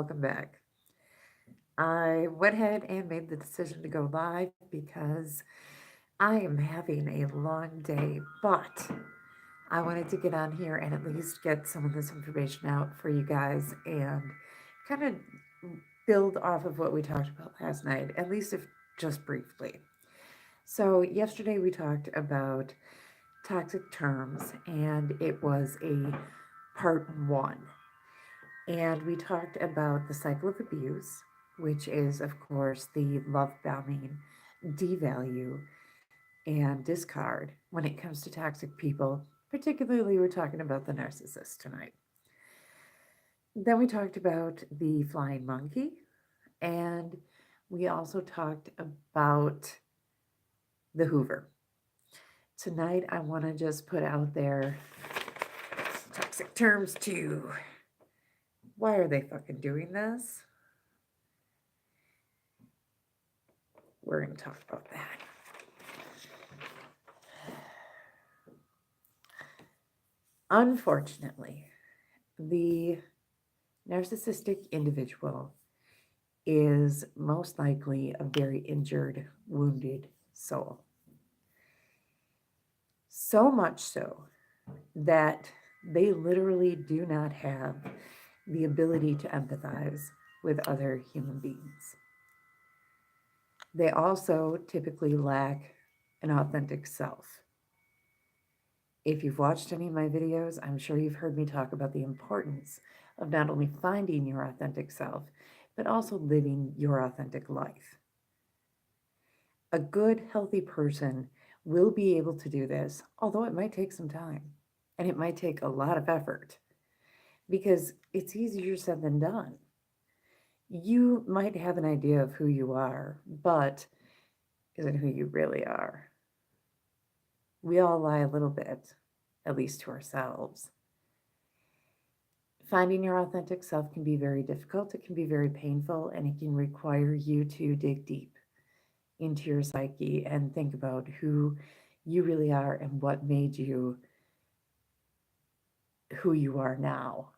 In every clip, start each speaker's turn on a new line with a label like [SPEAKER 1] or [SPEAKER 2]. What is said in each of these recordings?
[SPEAKER 1] welcome back. I went ahead and made the decision to go live because I am having a long day, but I wanted to get on here and at least get some of this information out for you guys and kind of build off of what we talked about last night, at least if just briefly. So, yesterday we talked about toxic terms, and it was a part one. And we talked about the cycle of abuse, which is, of course, the love bombing, devalue, and discard when it comes to toxic people. Particularly, we're talking about the narcissist tonight. Then we talked about the flying monkey, and we also talked about the Hoover. Tonight, I want to just put out there toxic terms too. Why are they fucking doing this? We're going to talk about that. Unfortunately, the narcissistic individual is most likely a very injured, wounded soul. So much so that they literally do not have the ability to empathize with other human beings. They also typically lack an authentic self. If you've watched any of my videos, I'm sure you've heard me talk about the importance of not only finding your authentic self, but also living your authentic life. A good, healthy person will be able to do this, although it might take some time and it might take a lot of effort because it's easier said than done. You might have an idea of who you are, but is it who you really are? We all lie a little bit, at least to ourselves. Finding your authentic self can be very difficult, it can be very painful, and it can require you to dig deep into your psyche and think about who you really are and what made you who you are now.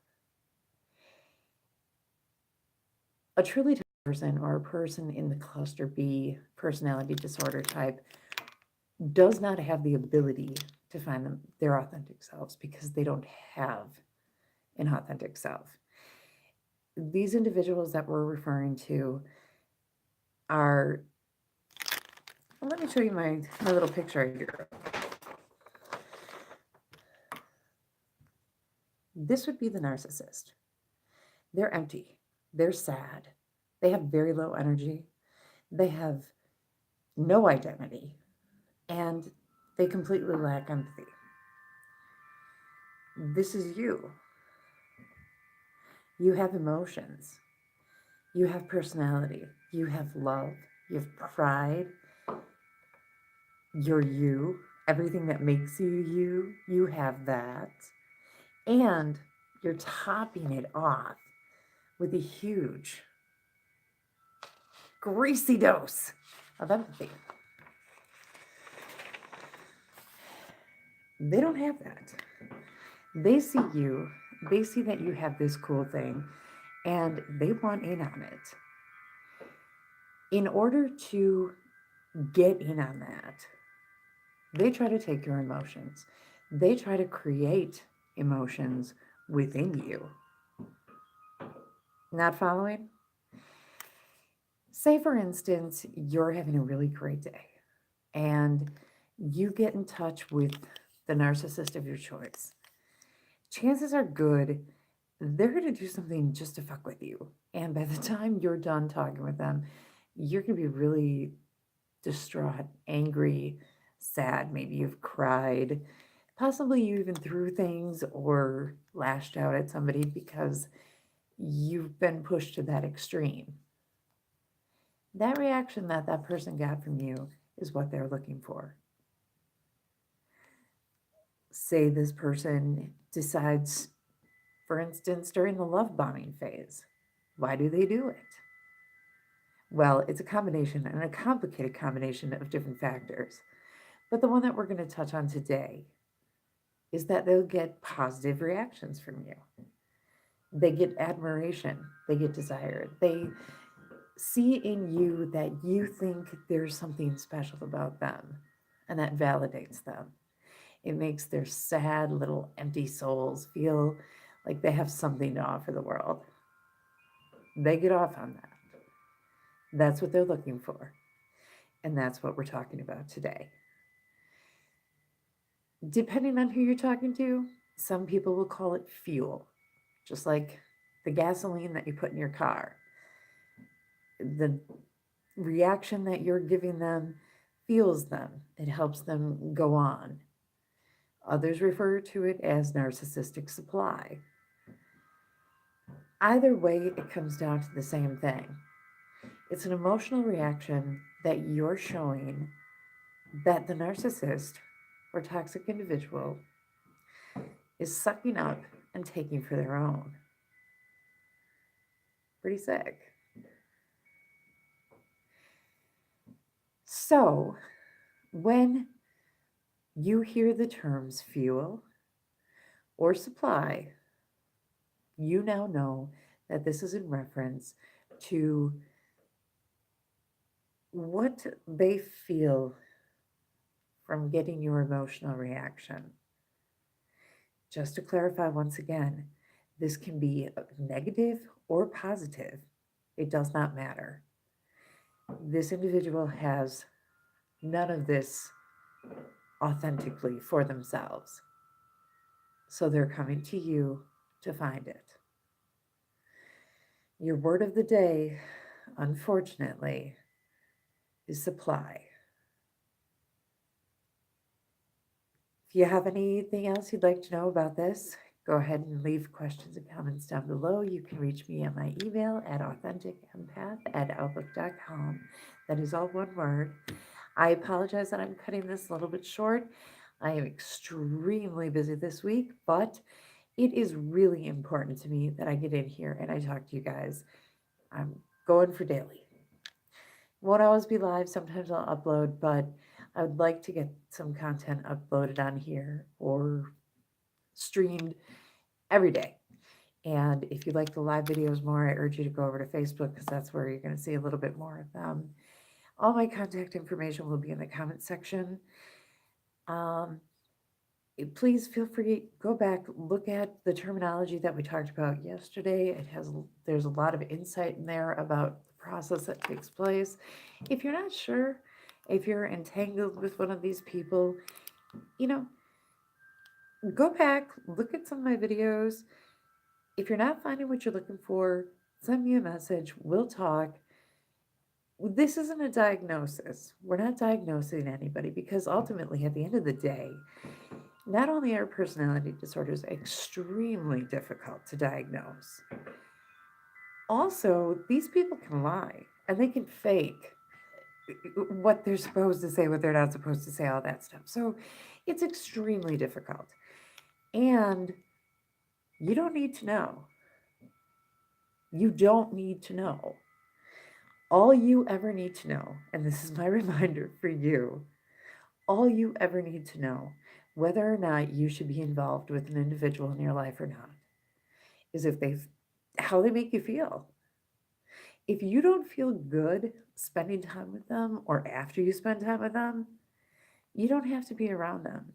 [SPEAKER 1] A truly toxic person or a person in the cluster B personality disorder type does not have the ability to find their authentic selves because they don't have an authentic self. These individuals that we're referring to are, well, let me show you my little picture here. This would be the narcissist. They're empty. They're sad. They have very low energy. They have no identity. And they completely lack empathy. This is you. You have emotions. You have personality. You have love. You have pride. You're you. Everything that makes you you, you have that. And you're topping it off with a huge, greasy dose of empathy. They don't have that. They see you, they see that you have this cool thing, and they want in on it. In order to get in on that, they try to take your emotions. They try to create emotions within you. Not following? Say, for instance, you're having a really great day and you get in touch with the narcissist of your choice. Chances are good they're going to do something just to fuck with you. And by the time you're done talking with them, you're going to be really distraught, angry, sad. Maybe you've cried. Possibly you even threw things or lashed out at somebody because you've been pushed to that extreme. That reaction that that person got from you is what they're looking for. Say this person decides, for instance, during the love bombing phase. Why do they do it? Well, it's a combination and a complicated combination of different factors. But the one that we're going to touch on today is that they'll get positive reactions from you. They get admiration, they get desire. They see in you that you think there's something special about them, and that validates them. It makes their sad little empty souls feel like they have something to offer the world. They get off on that. That's what they're looking for. And that's what we're talking about today. Depending on who you're talking to, some people will call it fuel, just like the gasoline that you put in your car. The reaction that you're giving them fuels them, it helps them go on. Others refer to it as narcissistic supply. Either way, it comes down to the same thing. It's an emotional reaction that you're showing that the narcissist or toxic individual is sucking up and taking for their own. Pretty sick. So, when you hear the terms fuel or supply, you now know that this is in reference to what they feel from getting your emotional reaction. Just to clarify once again, this can be negative or positive. It does not matter. This individual has none of this authentically for themselves. So they're coming to you to find it. Your word of the day, unfortunately, is supply. If you have anything else you'd like to know about this, go ahead and leave questions and comments down below. You can reach me at my email at authenticempath@outlook.com. That is all one word. I apologize that I'm cutting this a little bit short. I am extremely busy this week, but it is really important to me that I get in here and I talk to you guys. I'm going for daily. Won't always be live. Sometimes I'll upload, but I would like to get some content uploaded on here or streamed every day. And if you like the live videos more, I urge you to go over to Facebook because that's where you're going to see a little bit more of them. All my contact information will be in the comment section. Please feel free, go back, look at the terminology that we talked about yesterday. There's a lot of insight in there about the process that takes place. If you're not sure, if you're entangled with one of these people, go back, look at some of my videos. If you're not finding what you're looking for, send me a message. We'll talk. This isn't a diagnosis. We're not diagnosing anybody because ultimately, at the end of the day, not only are personality disorders extremely difficult to diagnose, also, these people can lie and they can fake what they're supposed to say, what they're not supposed to say, all that stuff. So it's extremely difficult. And you don't need to know. You don't need to know. All you ever need to know, and this is my reminder for you, all you ever need to know, whether or not you should be involved with an individual in your life or not, is how they make you feel. If you don't feel good spending time with them or after you spend time with them, you don't have to be around them.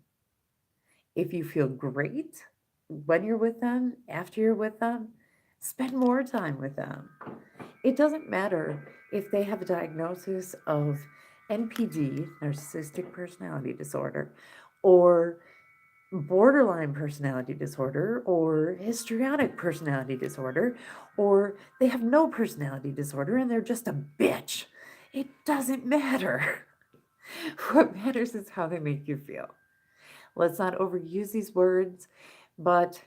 [SPEAKER 1] If you feel great when you're with them, after you're with them, spend more time with them. It doesn't matter if they have a diagnosis of NPD, narcissistic personality disorder, or borderline personality disorder, or histrionic personality disorder, or they have no personality disorder and they're just a bitch. It doesn't matter. What matters is how they make you feel. Let's not overuse these words, but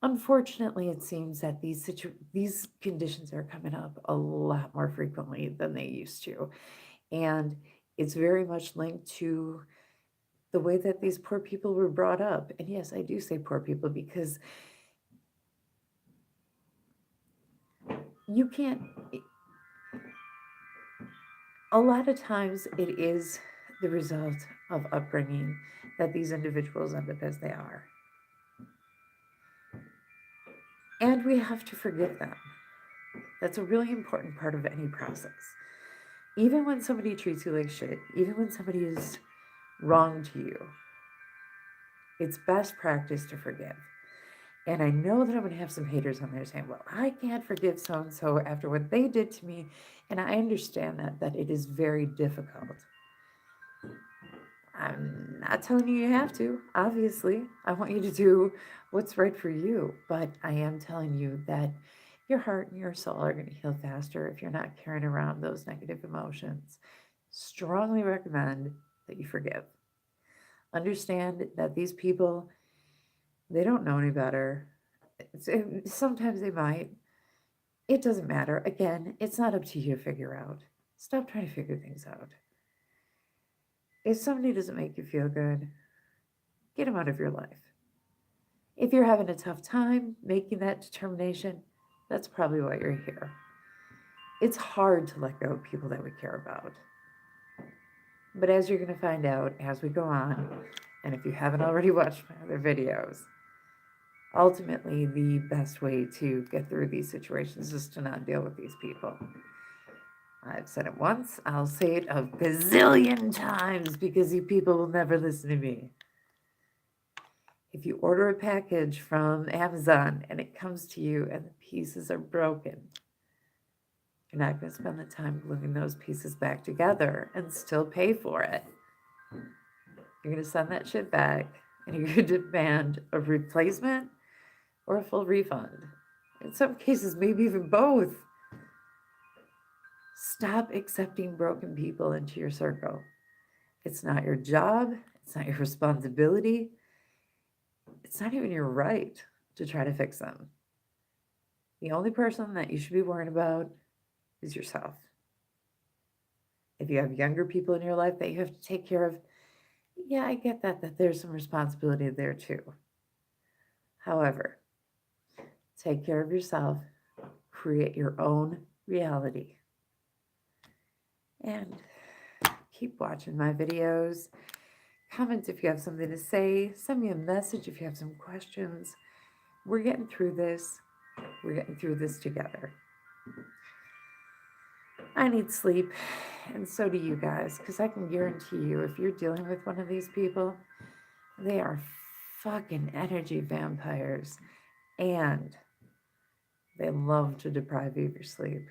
[SPEAKER 1] unfortunately, it seems that these conditions are coming up a lot more frequently than they used to. And it's very much linked to the way that these poor people were brought up. And yes, I do say poor people because you can't, a lot of times it is the result of upbringing that these individuals end up as they are. And we have to forgive them. That's a really important part of any process. Even when somebody treats you like shit, even when somebody is wrong to you, it's best practice to forgive. And I know that I'm going to have some haters on there saying, well, I can't forgive so and so after what they did to me. And I understand that it is very difficult. I'm not telling you you have to, obviously. I want you to do what's right for you. But I am telling you that your heart and your soul are going to heal faster if you're not carrying around those negative emotions. Strongly recommend that you forgive. Understand that these people, they don't know any better. Sometimes they might. It doesn't matter. Again, it's not up to you to figure out. Stop trying to figure things out. If somebody doesn't make you feel good, get them out of your life. If you're having a tough time making that determination, that's probably why you're here. It's hard to let go of people that we care about. But as you're going to find out as we go on, and if you haven't already watched my other videos, ultimately the best way to get through these situations is to not deal with these people. I've said it once, I'll say it a gazillion times because you people will never listen to me. If you order a package from Amazon and it comes to you and the pieces are broken, you're not going to spend the time gluing those pieces back together and still pay for it. You're going to send that shit back and you're going to demand a replacement or a full refund. In some cases, maybe even both. Stop accepting broken people into your circle. It's not your job. It's not your responsibility. It's not even your right to try to fix them. The only person that you should be worrying about is yourself. If you have younger people in your life that you have to take care of, yeah, I get that there's some responsibility there too. However, take care of yourself, create your own reality, and keep watching my videos. Comment if you have something to say. Send me a message if you have some questions. We're getting through this. We're getting through this together. I need sleep, and so do you guys, because I can guarantee you, if you're dealing with one of these people, they are fucking energy vampires, and they love to deprive you of your sleep.